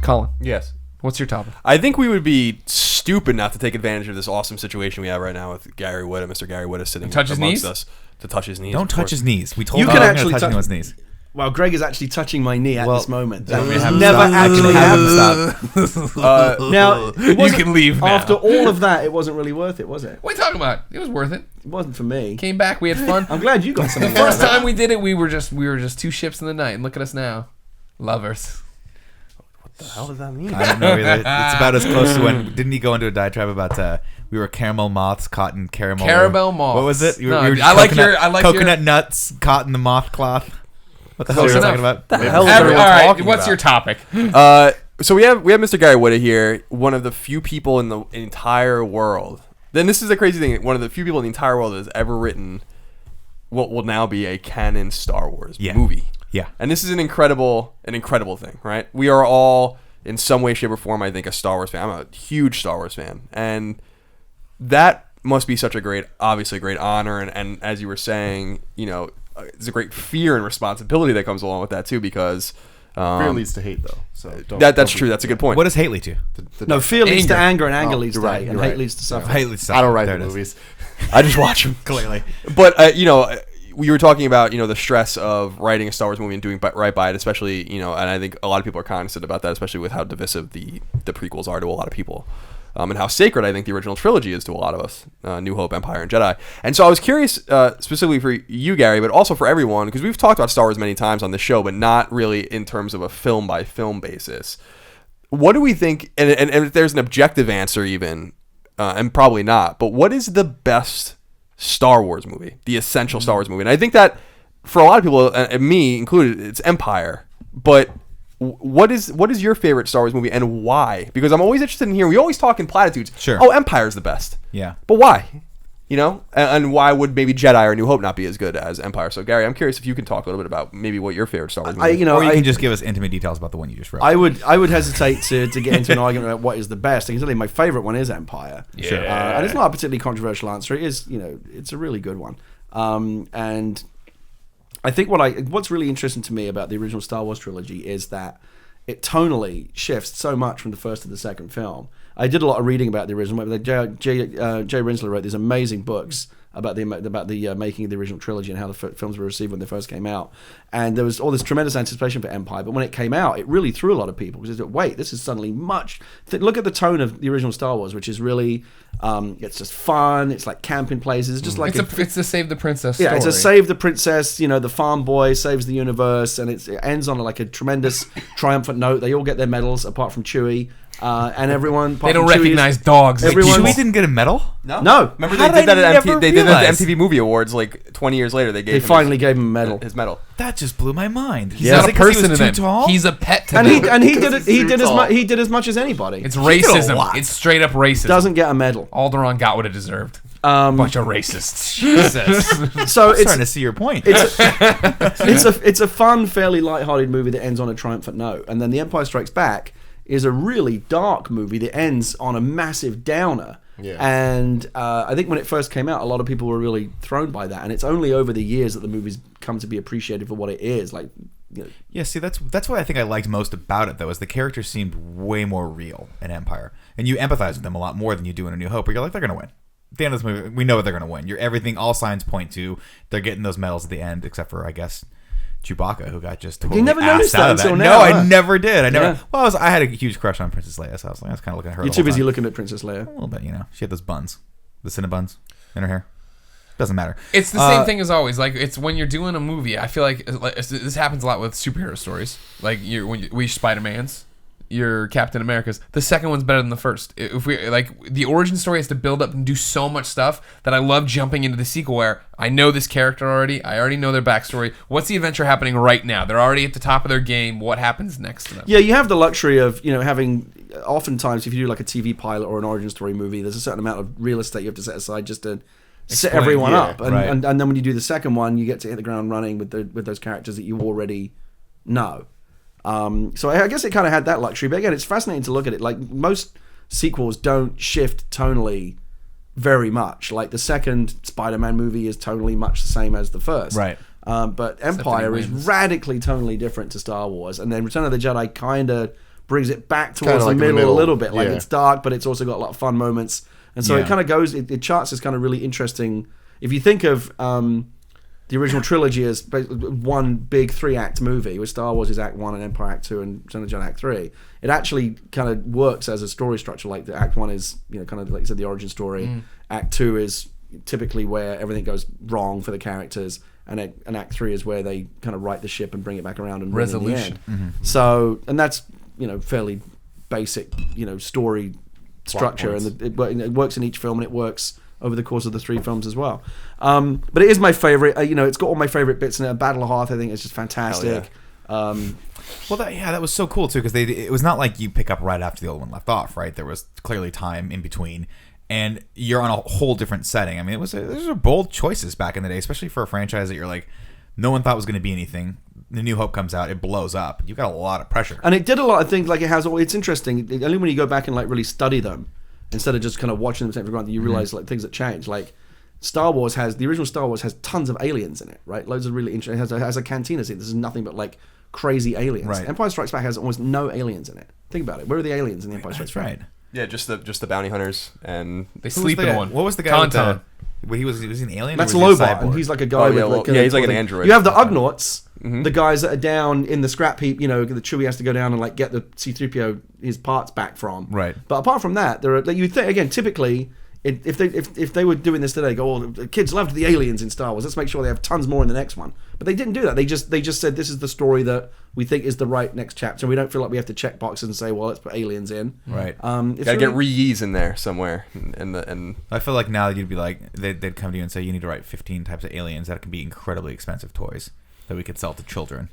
Colin. Yes. What's your topic? I think we would be stupid not to take advantage of this awesome situation we have right now with Gary Whitta, Mr. Gary Whitta sitting amongst us. To touch his knees. Don't touch his knees. We told you him can not actually to touch touch anyone's knees. Well, Greg is actually touching my knee at this moment. That we has have to never stop. actually Have happened. Now, You can leave now. After all of that, it wasn't really worth it, was it? What are you talking about? It was worth it. It wasn't for me. Came back. We had fun. I'm glad you got The something. first time we did it, we were just two ships in the night, and look at us now, lovers. What the hell does that mean? I don't know either. It's about as close to when... Didn't he go into a diatribe about... we were caramel moths caught in caramel... Caramel moths. What was it? No, we were I like your coconut nuts caught in the moth cloth. What the hell are you Close talking about? The hell is All everyone right, talking what's about? your topic? So we have Mr. Gary Whitta here, one of the few people in the entire world. Then this is the crazy thing. One of the few people in the entire world that has ever written what will now be a canon Star Wars movie. Yeah. And this is an incredible thing, right? We are all in some way, shape, or form, I think, a Star Wars fan. I'm a huge Star Wars fan, and that must be such a great honor. And as you were saying, you know, it's a great fear and responsibility that comes along with that too, because fear leads to hate, though. So that's true. That's a good point. What does hate lead to? No, fear leads to anger, and anger Oh, leads to you're right, hate, you're and right. hate leads to suffering. Hate leads to I don't write there the it is. movies. I just watch them Clearly. But you know, we were talking about, you know, the stress of writing a Star Wars movie and doing right by it, especially, you know, and I think a lot of people are cognizant about that, especially with how divisive the prequels are to a lot of people. And how sacred I think the original trilogy is to a lot of us, New Hope, Empire, and Jedi. And so I was curious, specifically for you, Gary, but also for everyone, because we've talked about Star Wars many times on this show, but not really in terms of a film-by-film basis. What do we think, and if there's an objective answer even, and probably not, but what is the best Star Wars movie, the essential Star Wars movie? And I think that for a lot of people, and me included, it's Empire, but... What is your favorite Star Wars movie and why? Because I'm always interested in hearing. We always talk in platitudes. Sure. Oh, Empire's the best. Yeah. But why? You know, and why would maybe Jedi or New Hope not be as good as Empire? So Gary, I'm curious if you can talk a little bit about maybe what your favorite Star Wars movie is. Or you can just give us intimate details about the one you just wrote. I would hesitate to get into an argument about what is the best. I can tell you my favorite one is Empire. Yeah. Sure. And it's not a particularly controversial answer. It is, you know, it's a really good one. And I think what's really interesting to me about the original Star Wars trilogy is that it tonally shifts so much from the first to the second film. I did a lot of reading about the original. Jay Rinsler wrote these amazing books about the making of the original trilogy and how the films were received when they first came out. And there was all this tremendous anticipation for Empire, but when it came out, it really threw a lot of people because wait, this is suddenly much. Look at the tone of the original Star Wars, which is really, it's just fun. It's like camping places. It's just like it's a save the princess story. Yeah, it's a save the princess. You know, the farm boy saves the universe, and it ends on like a tremendous triumphant note. They all get their medals apart from Chewie. And everyone... They don't recognize dogs. Chewie didn't get a medal? No. Remember they did that at the MTV Movie Awards like 20 years later. They finally gave him a medal. His medal. That just blew my mind. He's not a person to them. Tall? He's a pet to and them. And he did as much as anybody. It's racism. It's straight up racism. Doesn't get a medal. Alderaan got what it deserved. Bunch of racists. Jesus. So I'm starting to see your point. It's a fun, fairly lighthearted movie that ends on a triumphant note, and then The Empire Strikes Back is a really dark movie that ends on a massive downer. Yeah. And I think when it first came out, a lot of people were really thrown by that, and it's only over the years that the movie's come to be appreciated for what it is. Like, you know, yeah, see, that's what I think I liked most about it, though, is the characters seemed way more real in Empire, and you empathize with them a lot more than you do in A New Hope, where you're like, they're gonna win. At the end of this movie, we know they're gonna win. Everything, all signs point to they're getting those medals at the end, except for, I guess, Chewbacca, who got just totally you never noticed out that of that. until No, now. I never did. Yeah. Well, I had a huge crush on Princess Leia, so I was kind of looking at her. You're the too whole busy time. looking at Princess Leia. A little bit, you know. She had those buns, the Cinnabons in her hair. Doesn't matter. It's the same thing as always. Like, it's when you're doing a movie. I feel like this happens a lot with superhero stories. Like we Spider-Man's, your Captain America's. The second one's better than the first. If we like, the origin story has to build up and do so much stuff that I love jumping into the sequel where I know this character already. I already know their backstory. What's the adventure happening right now? They're already at the top of their game. What happens next to them? Yeah, you have the luxury of, you know, having, oftentimes if you do like a TV pilot or an origin story movie, there's a certain amount of real estate you have to set aside just to set everyone up. And then when you do the second one, you get to hit the ground running with those characters that you already know. So I guess it kind of had that luxury. But again, it's fascinating to look at it. Like, most sequels don't shift tonally very much. Like, the second Spider-Man movie is tonally much the same as the first. Right. But Empire is radically tonally different to Star Wars. And then Return of the Jedi kind of brings it back towards like in the the middle a middle. little bit. Like Yeah. it's dark, but it's also got a lot of fun moments. And so Yeah. it kind of goes. It charts as kind of really interesting. If you think of the original trilogy as one big 3-act movie, with Star Wars is Act 1 and Empire Act 2 and Return of the Jedi Act 3, it actually kind of works as a story structure. Like the Act 1 is, kind of like you said, the origin story. Act 2 is typically where everything goes wrong for the characters, and Act 3 is where they kind of right the ship and bring it back around and win in the Resolution. end. So, and that's, fairly basic, story structure, and it works in each film, and it works over the course of the 3 films as well. But it is my favorite. It's got all my favorite bits in it. Battle of Hoth, I think, is just fantastic. Well, that was so cool too, because it was not like you pick up right after the old one left off, right? There was clearly time in between, and you're on a whole different setting. I mean, those are bold choices back in the day, especially for a franchise that you're like, no one thought was going to be anything. The New Hope comes out, it blows up. You got a lot of pressure, and it did a lot of things. Like it's interesting. Only when you go back and like really study them, instead of just kind of watching them take for granted, you realize like things that change. Like the original Star Wars has tons of aliens in it, right? Loads of really interesting. It has a cantina scene. This is nothing but like crazy aliens. Right. Empire Strikes Back has almost no aliens in it. Think about it. Where are the aliens in the Empire Strikes that's Back? right. Yeah, just the bounty hunters and They Who sleep was the in guy- one. What was the guy with Tauntaun. was he an alien? That's or was he a Lobot, and cyborg? he's like a guy Oh, yeah, with like well, yeah, he's like an thing. android. You have the Ugnaughts, the guys that are down in the scrap heap. The Chewie has to go down and like get the C-3PO his parts back from. Right. But apart from that, there are like, you think again. Typically, if they were doing this today, go, oh, the kids loved the aliens in Star Wars. Let's make sure they have tons more in the next one. But they didn't do that. They just said this is the story that we think is the right next chapter. We don't feel like we have to check boxes and say, well, let's put aliens in. Right. It's gotta get really- Rees in there somewhere, and I feel like now you'd be like they'd come to you and say you need to write 15 types of aliens that can be incredibly expensive toys that we could sell to children.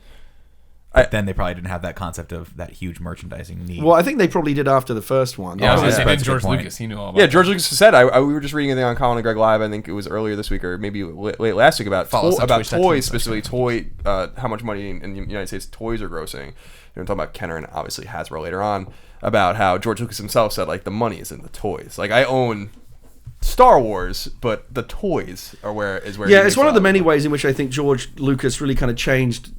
But then they probably didn't have that concept of that huge merchandising need. Well, I think they probably did after the first one. Yeah, I was Oh, gonna yeah. say, That's then a George good point. Lucas, he knew all about yeah, that. George Lucas said we were just reading a thing on Colin and Greg Live. I think it was earlier this week or maybe late last week about Follow us on about Twitch.tv, toys, specifically how much money in the United States toys are grossing. We're talking about Kenner and obviously Hasbro later on, about how George Lucas himself said like the money is in the toys. Like I own Star Wars, but the toys are where. Yeah, it's one of the many ways in which I think George Lucas really kind of changed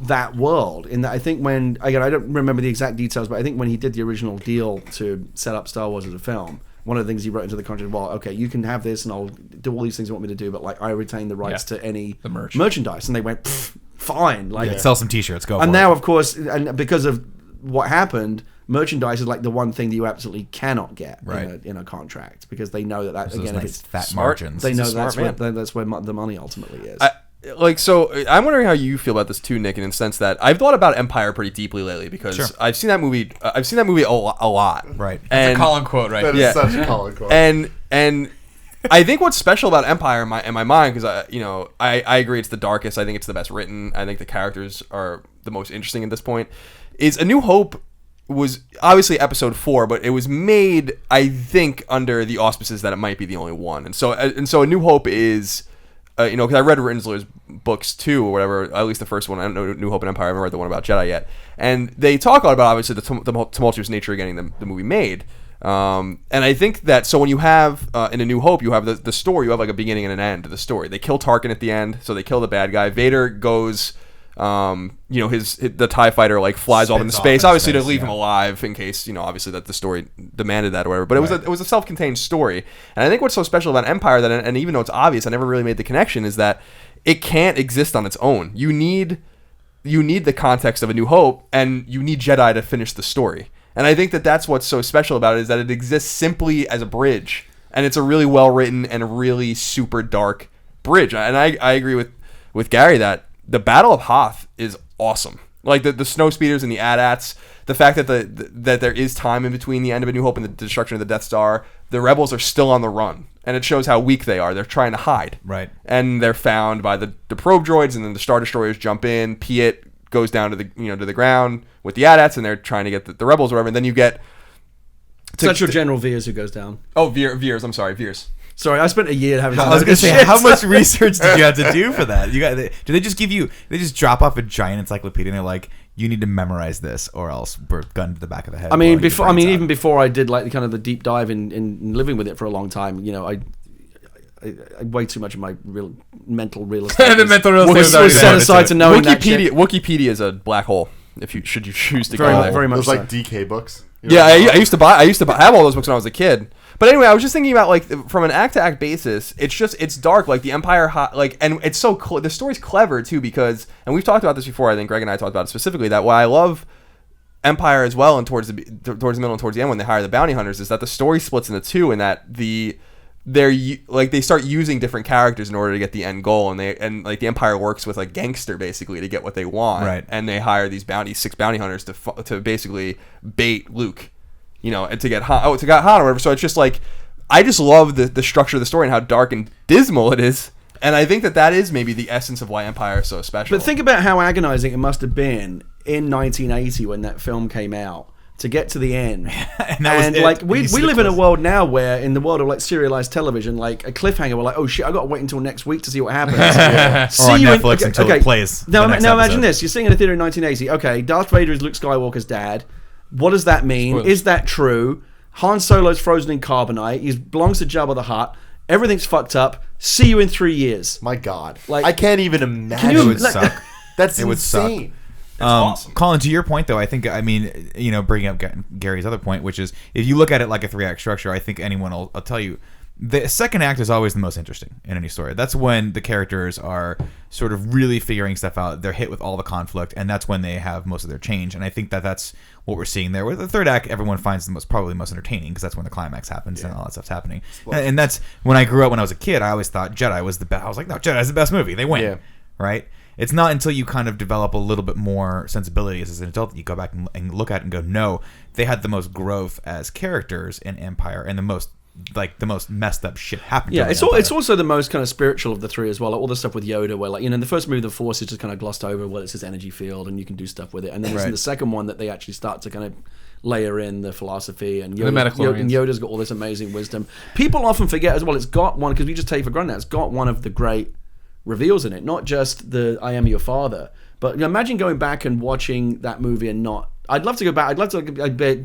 that world. In that, I think when I don't remember the exact details, but I think when he did the original deal to set up Star Wars as a film, one of the things he wrote into the contract, well, okay, you can have this, and I'll do all these things you want me to do, but like I retain the rights to any the merch. merchandise, and they went fine, like sell some T-shirts, go. and for now it. of course, and because of what happened, merchandise is like the one thing that you absolutely cannot get Right. in a contract, because they know that Those again, nice if it's fat smart. margins. they He's a know smart that's where the money ultimately is. So I'm wondering how you feel about this too, Nick, in the sense that I've thought about Empire pretty deeply lately because Sure. I've seen that movie. I've seen that movie a lot. Right. And It's a Colin quote, right? That is Yeah. such a Colin quote. and I think what's special about Empire in my mind, because I agree it's the darkest. I think it's the best written. I think the characters are the most interesting at this point. Is A New Hope was obviously episode 4, but it was made, I think, under the auspices that it might be the only one. And so A New Hope is, because I read Rinsler's books too, or whatever, at least the first one. I don't know New Hope and Empire. I haven't read the one about Jedi yet. And they talk a lot about, obviously, the tumultuous nature of getting the movie made. And I think that, so when you have, in A New Hope, you have the story, you have like a beginning and an end to the story. They kill Tarkin at the end, so they kill the bad guy. Vader goes, the TIE fighter like flies off into Spins off space, in obviously space, to leave yeah. him alive in case, obviously that the story demanded that or whatever. But it was a self-contained story. And I think what's so special about Empire, that, and even though it's obvious, I never really made the connection, is that it can't exist on its own. You need the context of A New Hope, and you need Jedi to finish the story. And I think that that's what's so special about it, is that it exists simply as a bridge, and it's a really well written and really super dark bridge. And I agree with Gary that the Battle of Hoth is awesome. Like the snow speeders and the AT-ATs, the fact that that there is time in between the end of A New Hope and the destruction of the Death Star. The rebels are still on the run, and it shows how weak they are. They're trying to hide, Right. And they're found by the probe droids, and then the Star Destroyers jump in. Piet goes down to the ground with the AT-ATs, and they're trying to get the rebels or whatever. And then you get That's your General Veers who goes down. Veers. I'm sorry, Veers. Sorry, I spent a year having to I was look gonna at say, shit. how much research did you have to do for that? Do they just give you? They just drop off a giant encyclopedia and they're like, you need to memorize this, or else we're gun to the back of the head. I mean, blowing your brains even out. before I did like kind of the deep dive in living with it for a long time, I way too much of my mental real estate The mental real estate was was already set there. aside to knowing that shit. Wikipedia is a black hole. if you should you choose to Very go much- there. very much Those so. like DK books. You Yeah, know? I used to have all those books when I was a kid. But anyway, I was just thinking about like from an act to act basis, it's dark. Like the Empire, and it's so the story's clever too because, and we've talked about this before. I think Greg and I talked about it specifically. That why I love Empire as well, and towards the middle and towards the end when they hire the bounty hunters, is that the story splits into two, and that they start using different characters in order to get the end goal, and like the Empire works with like gangster basically to get what they want, Right. and they hire these six bounty hunters to basically bait Luke, and to get Han or whatever. So it's just like I just love the structure of the story and how dark and dismal it is, and I think that is maybe the essence of why Empire is so special. But think about how agonizing it must have been in 1980 when that film came out to get to the end. And that was it. like we You see live the in a close. world now where in the world of like serialized television, like a cliffhanger, we're like, oh shit, I got to wait until next week to see what happens. Or on Netflix until it plays Now, the next now imagine episode. this: you're sitting in a theater in 1980. Okay, Darth Vader is Luke Skywalker's dad. What does that mean? Spoilers. Is that true? Han Solo's frozen in carbonite. He belongs to Jabba the Hutt. Everything's fucked up. See you in 3 years. My God, Like- I can't even imagine. It would suck. That's It would suck. insane. awesome. Colin, to your point, though, I think, bringing up Gary's other point, which is if you look at it like a 3-act structure, I think anyone will tell you the second act is always the most interesting in any story. That's when the characters are sort of really figuring stuff out. They're hit with all the conflict, and that's when they have most of their change. And I think that's what we're seeing there. With the third act, everyone finds probably the most entertaining because that's when the climax happens and all that stuff's happening. And that's when I grew up. When I was a kid, I always thought Jedi was the best. I was like, no, Jedi's the best movie. They win, right? It's not until you kind of develop a little bit more sensibility as an adult that you go back and look at it and go, no, they had the most growth as characters in Empire and the most messed up shit happened. Yeah, during it's Empire. it's also the most kind of spiritual of the three as well. Like all the stuff with Yoda, where like in the first movie, the Force is just kind of glossed over. Well, it's his energy field, and you can do stuff with it. And then it's in the second one that they actually start to kind of layer in the philosophy and Yoda's got all this amazing wisdom. People often forget as well. It's got one because we just take for granted. It's got one of the great reveals in it, not just the "I am your father," but imagine going back and watching that movie and not. I'd love to go back. I'd love to be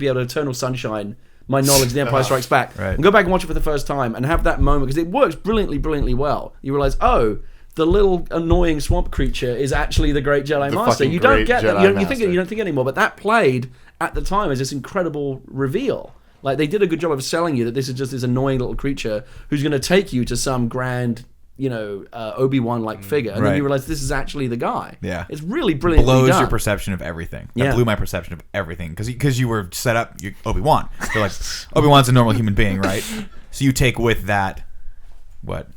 able to Eternal Sunshine my knowledge of The Empire Strikes Back and go back and watch it for the first time and have that moment because it works brilliantly well. You realize, oh, the little annoying swamp creature is actually the great Jedi Master. You don't get that. You don't think anymore. But that played at the time as this incredible reveal. Like they did a good job of selling you that this is just this annoying little creature who's going to take you to some grand, Obi-Wan like figure, and then you realize this is actually the guy. Yeah, it's really brilliantly blows done. your perception of everything. That blew my perception of everything because you were set up. Obi-Wan. You're like Obi-Wan's a normal human being, right? So you take with that what.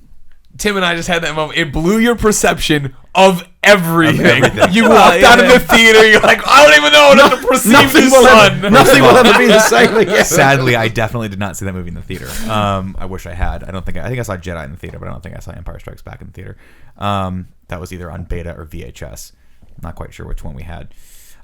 Tim and I just had that moment. It blew your perception of everything. everything. You walked out of the theater. You're like, I don't even know how to perceive the sun. Nothing will ever be the same again. Sadly, I definitely did not see that movie in the theater. I wish I had. I think I saw Jedi in the theater, but I don't think I saw Empire Strikes Back in the theater. That was either on beta or VHS. I'm not quite sure which one we had.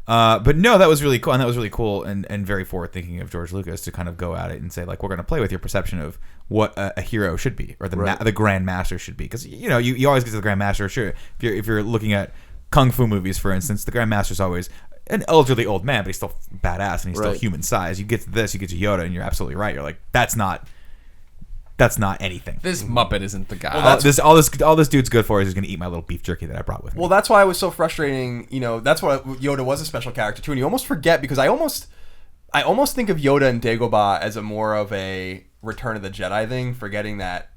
But no, that was really cool, and that was really cool and very forward thinking of George Lucas to kind of go at it and say like, we're going to play with your perception of what a hero should be or the Grand Master should be, because you always get to the Grand Master. Sure, if you're looking at kung fu movies, for instance, the Grand Master's always an elderly old man, but he's still badass and he's still human size. You get to this, you get to Yoda, and you're absolutely right. You're like, that's not anything. This Muppet isn't the guy. All this dude's good for is he's going to eat my little beef jerky that I brought with me. Well, that's why it was so frustrating. That's why Yoda was a special character too, and you almost forget because I almost think of Yoda and Dagobah as a more of a Return of the Jedi thing, forgetting that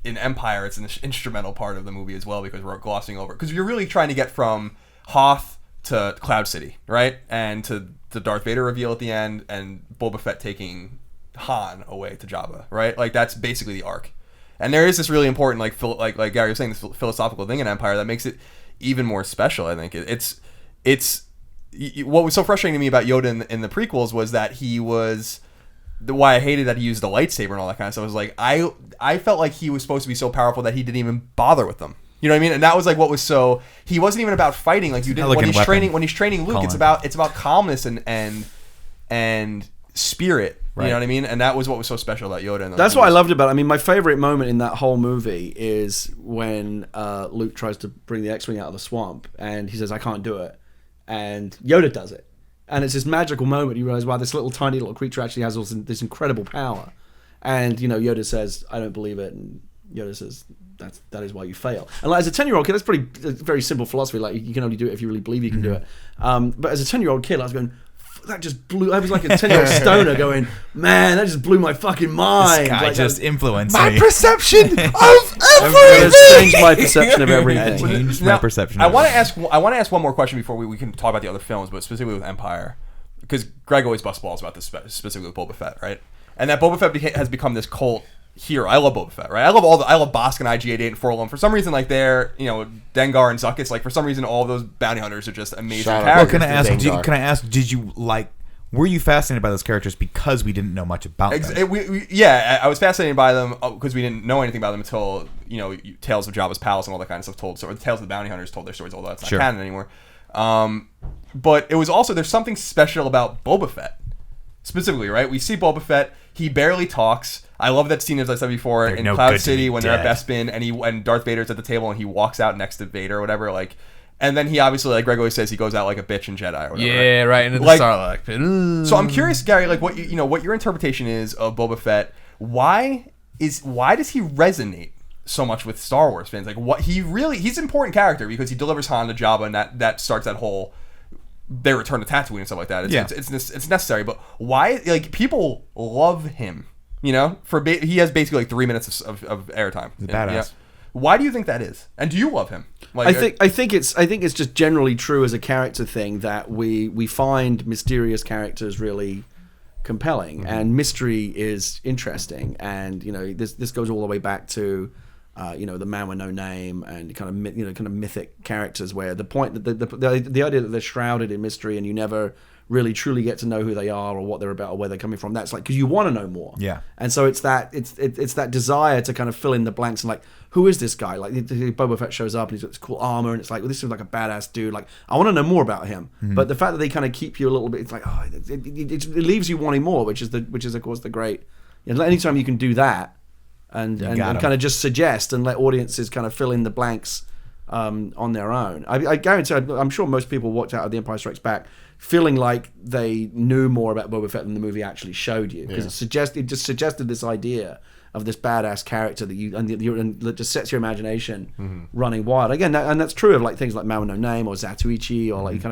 in Empire it's an instrumental part of the movie as well because we're glossing over because you're really trying to get from Hoth to Cloud City, right, and to the Darth Vader reveal at the end and Boba Fett taking Han away to Jabba, right? Like that's basically the arc. And there is this really important, like Gary was saying, this philosophical thing in Empire that makes it even more special. I think it's what was so frustrating to me about Yoda in the prequels was that he was why I hated that he used the lightsaber and all that kind of stuff. Was like I felt like he was supposed to be so powerful that he didn't even bother with them. You know what I mean? And that was like what was so he wasn't even about fighting like you did when he's training Luke. Colin. It's about calmness and spirit. Right. You know what I mean? And that was what was so special about Yoda. That's what I loved about it. I mean, my favorite moment in that whole movie is when Luke tries to bring the X-Wing out of the swamp and he says, I can't do it. And Yoda does it. And it's this magical moment. You realize, wow, this tiny little creature actually has this incredible power. And, Yoda says, I don't believe it. And Yoda says, that is why you fail. And like, as a 10-year-old kid, that's a very simple philosophy. Like, you can only do it if you really believe you can do it. But as a 10-year-old kid, I was going, that just blew. I was like a 10-year-old stoner going, man, that just blew my fucking mind. This guy like, just influenced My me. perception of It's everything. changed my perception of everything. Changed Now, my perception. I of want it. to ask. I want to ask one more question before we can talk about the other films, but specifically with Empire, because Greg always busts balls about this, specifically with Boba Fett, right? And that Boba Fett has become this cult hero. I love Boba Fett, right? I love Bosk and IG-88 and 401. For some reason, like they're, Dengar and Zuckuss, like for some reason, all those bounty hunters are just amazing Shout out. Well, characters. can I ask? Did you like? Were you fascinated by those characters because we didn't know much about them? I was fascinated by them because we didn't know anything about them until Tales of Jabba's Palace and all that kind of stuff told. So Tales of the Bounty Hunters told their stories, although that's not canon anymore. But it was also, there's something special about Boba Fett specifically, right? We see Boba Fett. He barely talks. I love that scene, as I said before, in Cloud City when they're at Bespin and Darth Vader's at the table and he walks out next to Vader or whatever, like. And then he obviously, like Greg always says, he goes out like a bitch in Jedi or whatever. Yeah, right into the Like- Sarlacc pit. So I'm curious, Gary, like what what your interpretation is of Boba Fett. Why does he resonate so much with Star Wars fans? Like he's an important character because he delivers Han to Jabba, and that starts that whole their return to Tatooine and stuff like that. It's necessary, but why? Like people love him. He has basically like 3 minutes of airtime. He's a badass. Yeah. Why do you think that is? And do you love him? Like, I think it's just generally true as a character thing that we find mysterious characters really compelling, and mystery is interesting, and this goes all the way back to the Man with No Name and kind of mythic characters where the point that the idea that they're shrouded in mystery and you never really truly get to know who they are or what they're about or where they're coming from. That's like because you want to know more. Yeah. And so it's that desire to kind of fill in the blanks and like, who is this guy? Like Boba Fett shows up and he's got this cool armor and it's like, well, this is like a badass dude. Like I want to know more about him. Mm-hmm. But the fact that they kind of keep you a little bit, it's like, it leaves you wanting more, which is of course the great. Anytime you can do that and kind of just suggest and let audiences kind of fill in the blanks on their own. I guarantee, I'm sure most people walked out of The Empire Strikes Back feeling like they knew more about Boba Fett than the movie actually showed you, because it just suggested this idea of this badass character that just sets your imagination running wild. Again, and that's true of like things like Man with No Name or Zatoichi or like these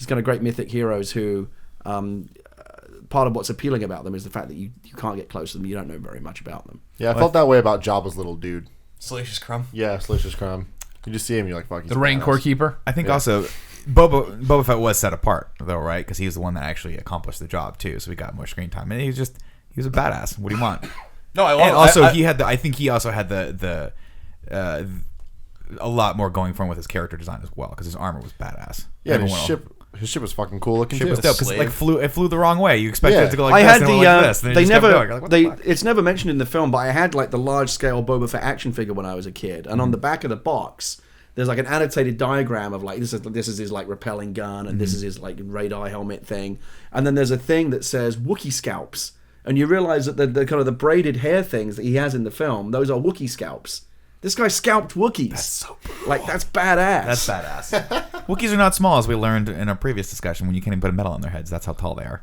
kind of great mythic heroes who part of what's appealing about them is the fact that you can't get close to them, you don't know very much about them. Yeah, I felt that way about Jabba's little dude. Salacious Crumb. Yeah, Salacious Crumb. You just see him, you're like, fuck. The Rancor Keeper. I think also Boba Fett was set apart though, right? Because he was the one that actually accomplished the job too, so he got more screen time, and he was a badass. What do you want? No, I love. And it. also, I he had I think he also had the a lot more going for him with his character design as well, because his armor was badass. Yeah, and Everyone his ship was fucking cool looking ship too. was dope because it flew the wrong way. You expected Yeah. it to go like I this, had and it the went like this. And they it just kept never going. You're like, what the fuck? it's never mentioned in the film, but I had like the large scale Boba Fett action figure when I was a kid, and on the back of the box there's like an annotated diagram of like this is his like rappelling gun and this is his like radar helmet thing, and then there's a thing that says Wookiee scalps, and you realize that the kind of the braided hair things that he has in the film, those are Wookiee scalps. This guy scalped Wookiees. That's so brutal. Like that's badass. That's badass. Wookiees are not small, as we learned in our previous discussion. When you can't even put a medal on their heads, that's how tall they are.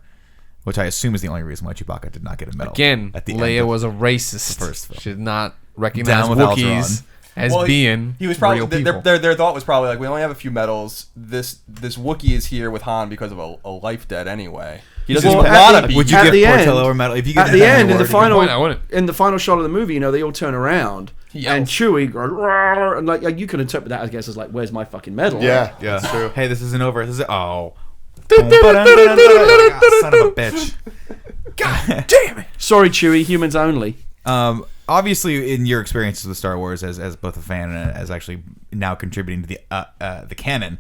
Which I assume is the only reason why Chewbacca did not get a medal. Again, at the Leia end was a racist. the first film. She did not recognize Down with Wookiees as being he was probably real people. their thought was probably like, we only have a few medals. This Wookiee is here with Han because of a life debt anyway. He doesn't Well, want to be. Would you At give the Portillo end- a medal if you get At the end, in the Good point, I final, wouldn't. in the final shot of the movie, they all turn around He yells. and Chewie goes, "Rawr," and like you can interpret that, I guess, as like, "Where's my fucking medal?" Yeah, Yeah, that's true. Hey, this isn't over. This is oh. Son of a bitch. God damn it! Sorry, Chewie. Humans only. Obviously, in your experiences with Star Wars, as both a fan and as actually now contributing to the canon,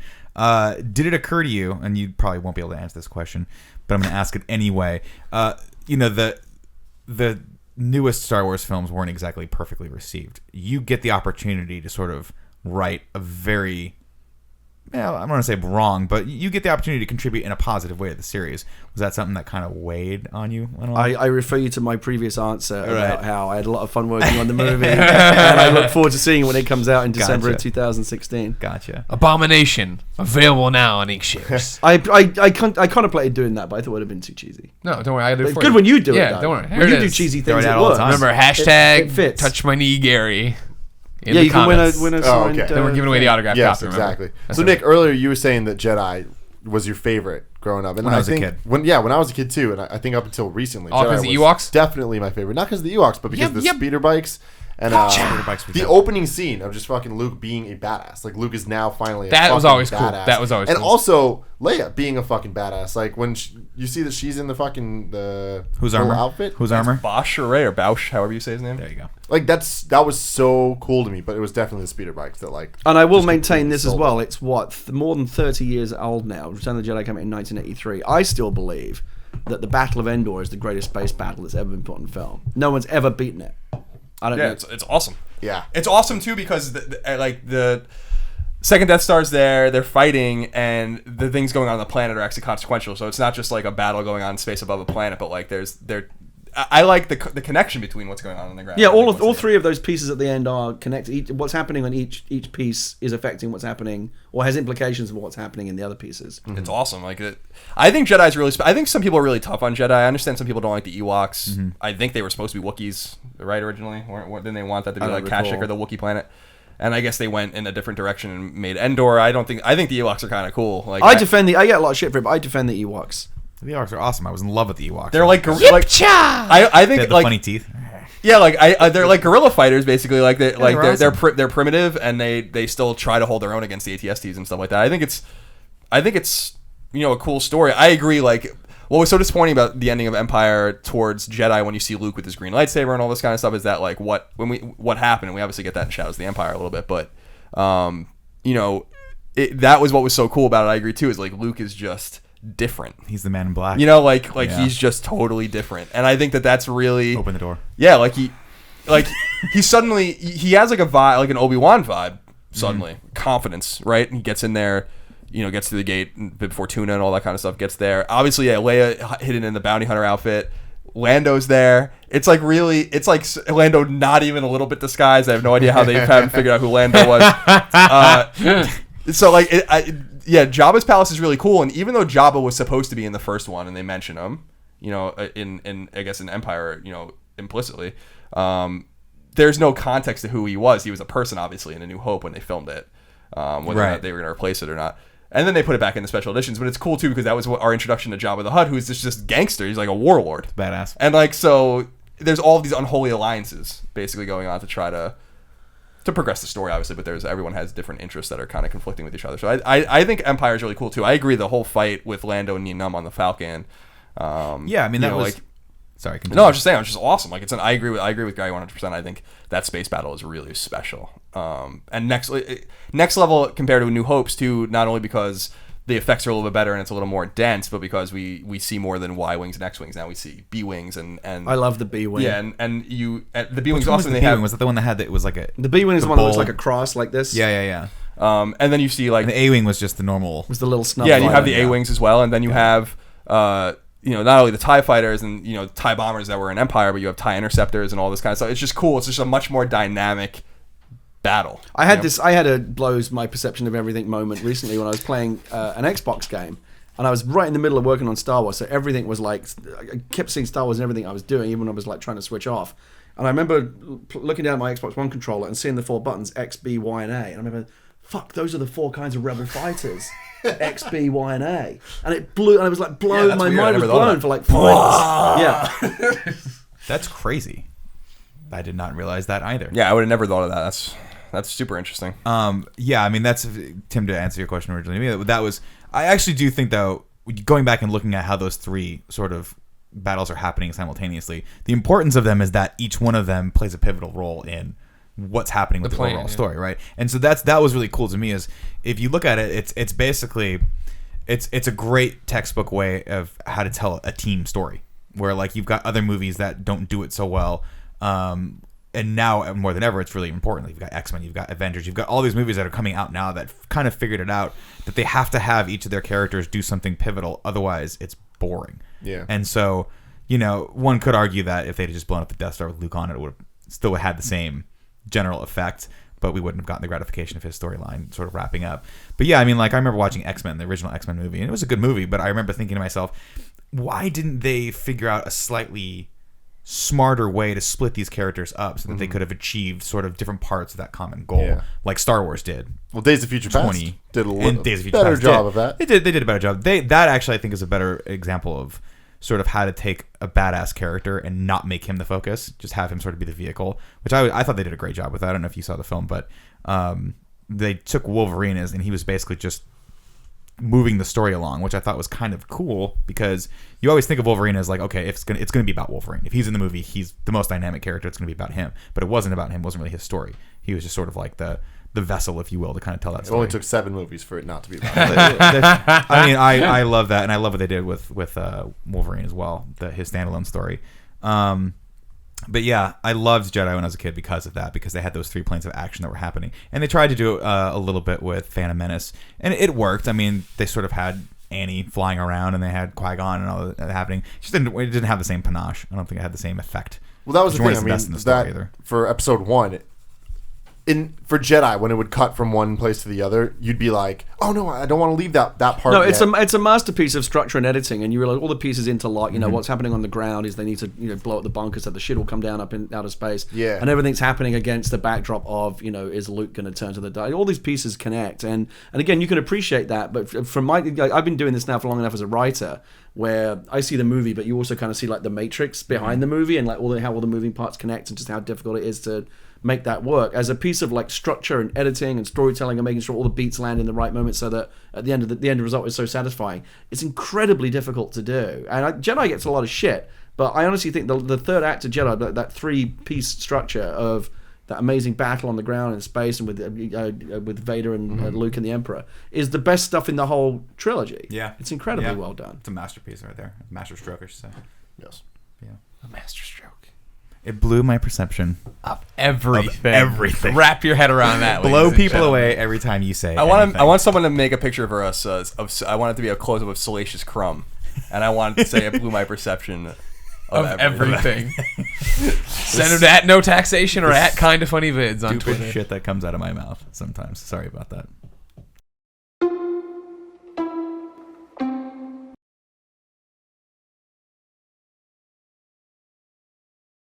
did it occur to you? And you probably won't be able to answer this question, but I'm going to ask it anyway. The newest Star Wars films weren't exactly perfectly received. You get the opportunity to sort of write a very I'm not going to say wrong, but you get the opportunity to contribute in a positive way to the series. Was that something that kind of weighed on you at all? I refer you to my previous answer about how I had a lot of fun working on the movie, and I look forward to seeing it when it comes out in December of 2016. Gotcha. Abomination, available now on Inkshares. I contemplated doing that, but I thought it would have been too cheesy. No, don't worry, I do it It's for good you. when you do it. Yeah, Though. don't worry. Here When it you do is. cheesy Throw things, it it out all the works. time. Remember, hashtag it fits. touch my knee, Gary. In Yeah, the you can comments. win a Oh, signed. okay. Then we're giving away the autograph Yes, copy. Remember? exactly. That's So it. Nick, earlier you were saying that Jedi was your favorite growing up, and When I was a think kid. when I was a kid too, and I think up until recently, Oh, 'cause Jedi the was Ewoks? definitely my favorite. Not because of the Ewoks, but because of the speeder bikes and the opening scene of just fucking Luke being a badass. Like Luke is now finally a That was fucking always cool. badass. That was always and cool. also Leia being a fucking badass. Like when you see that she's in the fucking Whose little armor? outfit. Whose armor? Bosch or Ray or Bausch, however you say his name. There you go. Like that was so cool to me, but it was definitely the speeder bikes that like. And I will just maintain completely this as sold well. it. It's more than 30 years old now. Return of the Jedi came out in 1983. I still believe that the Battle of Endor is the greatest space battle that's ever been put on film. No one's ever beaten it. I don't Yeah, know. it's awesome. Yeah. It's awesome too because the second Death Star's there, they're fighting, and the things going on the planet are actually consequential. So it's not just like a battle going on in space above a planet, but like I like the connection between what's going on in the ground. Yeah, all three of those pieces at the end are connected. What's happening on each piece is affecting what's happening, or has implications for what's happening in the other pieces. It's awesome. Like I think Jedi's really. I think some people are really tough on Jedi. I understand some people don't like the Ewoks. I think they were supposed to be Wookiees, right? Originally, or didn't they want that to be I like don't recall. Kashyyyk or the Wookiee planet? And I guess they went in a different direction and made Endor. I think the Ewoks are kind of cool. Like I get a lot of shit for it, but I defend the Ewoks. The Ewoks are awesome. I was in love with the Ewoks. they're like I They think had the like funny teeth. yeah, like they're like guerrilla fighters basically. Like they're they're primitive and they still try to hold their own against the ATSTs and stuff like that. I think it's a cool story. I agree. Like what was so disappointing about the ending of Empire towards Jedi when you see Luke with his green lightsaber and all this kind of stuff is that like what happened, and we obviously get that in Shadows of the Empire a little bit, but that was what was so cool about it. I agree too. Is like Luke is just different. He's the man in black. Like he's just totally different, and I think that's really Open the door. yeah, like he suddenly he has like a vibe, like an Obi-Wan vibe. Suddenly, confidence, right? And he gets in there, gets through the gate before Tuna and all that kind of stuff. Gets there. Obviously, yeah, Leia hidden in the bounty hunter outfit. Lando's there. It's like Lando not even a little bit disguised. I have no idea how they haven't figured out who Lando was. So like, Jabba's palace is really cool. And even though Jabba was supposed to be in the first one, and they mention him, in I guess in Empire, implicitly, there's no context to who he was. He was a person, obviously, in A New Hope when they filmed it, whether or not they were going to replace it or not. And then they put it back in the special editions. But it's cool, too, because that was our introduction to Jabba the Hutt, who's just gangster. He's like a warlord. Badass. And, like, so there's all of these unholy alliances basically going on to try to progress the story, obviously. But everyone has different interests that are kind of conflicting with each other. So I think Empire is really cool, too. I agree the whole fight with Lando and Nien Nunb on the Falcon. Yeah, I mean, that was... Sorry, continue. No, I was just saying, it was just awesome. Like I agree with Guy 100%. I think that space battle is really special. And next level compared to New Hopes too. Not only because the effects are a little bit better and it's a little more dense, but because we see more than Y wings and X wings. Now we see B wings and I love the B wing. yeah, and the B Which wings one was often the they have. B-wing? Was that the one that had it was like a... The B wing is the the one that looks bowl? like a cross, like this. Yeah. And then you see like And the A-wing was just the normal... It was the little snub. yeah, and you have the fighter. A wings as well, and then you have not only the TIE fighters and TIE bombers that were in Empire, but you have TIE interceptors and all this kind of stuff. It's just cool. It's just a much more dynamic battle. I had a blows my perception of everything moment recently when I was playing an Xbox game, and I was right in the middle of working on Star Wars, so everything was like, I kept seeing Star Wars and everything I was doing, even when I was like trying to switch off. And I remember looking down at my Xbox One controller and seeing the 4 buttons X, B, Y, and A, and I remember, fuck, those are the 4 kinds of rebel fighters. X, B, Y, and A, and it blew, and I was like blown. that's My weird. I mind was never thought blown of for like 5 minutes. Yeah. That's crazy. I did not realize that either. Yeah, I would have never thought of that. That's super interesting. Yeah, I mean, that's... Tim, to answer your question originally, that was... I actually do think, though, going back and looking at how those 3 sort of battles are happening simultaneously, the importance of them is that each one of them plays a pivotal role in what's happening with the plan, overall yeah. story, right? And so that was really cool to me, is if you look at it, it's basically... It's a great textbook way of how to tell a team story, where, like, you've got other movies that don't do it so well, And now more than ever, it's really important. You've got X-Men, you've got Avengers, you've got all these movies that are coming out now that kind of figured it out that they have to have each of their characters do something pivotal. Otherwise, it's boring. Yeah. And so, one could argue that if they'd just blown up the Death Star with Luke on it, it would have still had the same general effect, but we wouldn't have gotten the gratification of his storyline sort of wrapping up. But yeah, I remember watching X-Men, the original X-Men movie, and it was a good movie, but I remember thinking to myself, why didn't they figure out a slightly smarter way to split these characters up so that they could have achieved sort of different parts of that common goal, like Star Wars did? Well, Days of Future Past did a better job of that. They did a better job. That actually, I think, is a better example of sort of how to take a badass character and not make him the focus, just have him sort of be the vehicle, which I thought they did a great job with that. I don't know if you saw the film, but they took Wolverine and he was basically just moving the story along, which I thought was kind of cool, because you always think of Wolverine as like, okay, it's gonna be about Wolverine. If he's in the movie, he's the most dynamic character. It's gonna be about him. But it wasn't about him. It wasn't really his story. He was just sort of like the vessel, if you will, to kind of tell that story. It only took 7 movies for it not to be about him. I love that, and I love what they did with Wolverine as well, his standalone story. But yeah, I loved Jedi when I was a kid because of that, because they had those 3 planes of action that were happening. And they tried to do it a little bit with Phantom Menace, and it worked. They sort of had Annie flying around, and they had Qui-Gon and all that happening. It didn't have the same panache. I don't think it had the same effect. Well, that was the thing. For episode 1, for Jedi, when it would cut from one place to the other, you'd be like, "Oh no, I don't want to leave that part." No, it's a masterpiece of structure and editing, and you realize all the pieces interlock. What's happening on the ground is they need to blow up the bunkers so the shit will come down up in outer space. Yeah, and everything's happening against the backdrop of is Luke going to turn to the dark? All these pieces connect, and again, you can appreciate that. But from I've been doing this now for long enough as a writer, where I see the movie, but you also kind of see like the matrix behind the movie, and like how all the moving parts connect, and just how difficult it is to make that work as a piece of like structure and editing and storytelling and making sure all the beats land in the right moment so that at the end of the end result is so satisfying. It's incredibly difficult to do, and Jedi gets a lot of shit, but I honestly think the third act of Jedi, that 3-piece structure of that amazing battle on the ground in space and with Vader and Luke and the Emperor, is the best stuff in the whole trilogy. Yeah, it's incredibly well done. It's a masterpiece right there, a master stroke, I should say. Yes, yeah, a master stroke. It blew my perception of everything. Wrap your head around that. Blow people away every time you say. I want someone to make a picture for us. I want it to be a close up of Salacious Crumb, and I want it to say it blew my perception of everything. Send them to @NoTaxation or @KindaFunnyVids on Twitter. Stupid shit that comes out of my mouth sometimes. Sorry about that.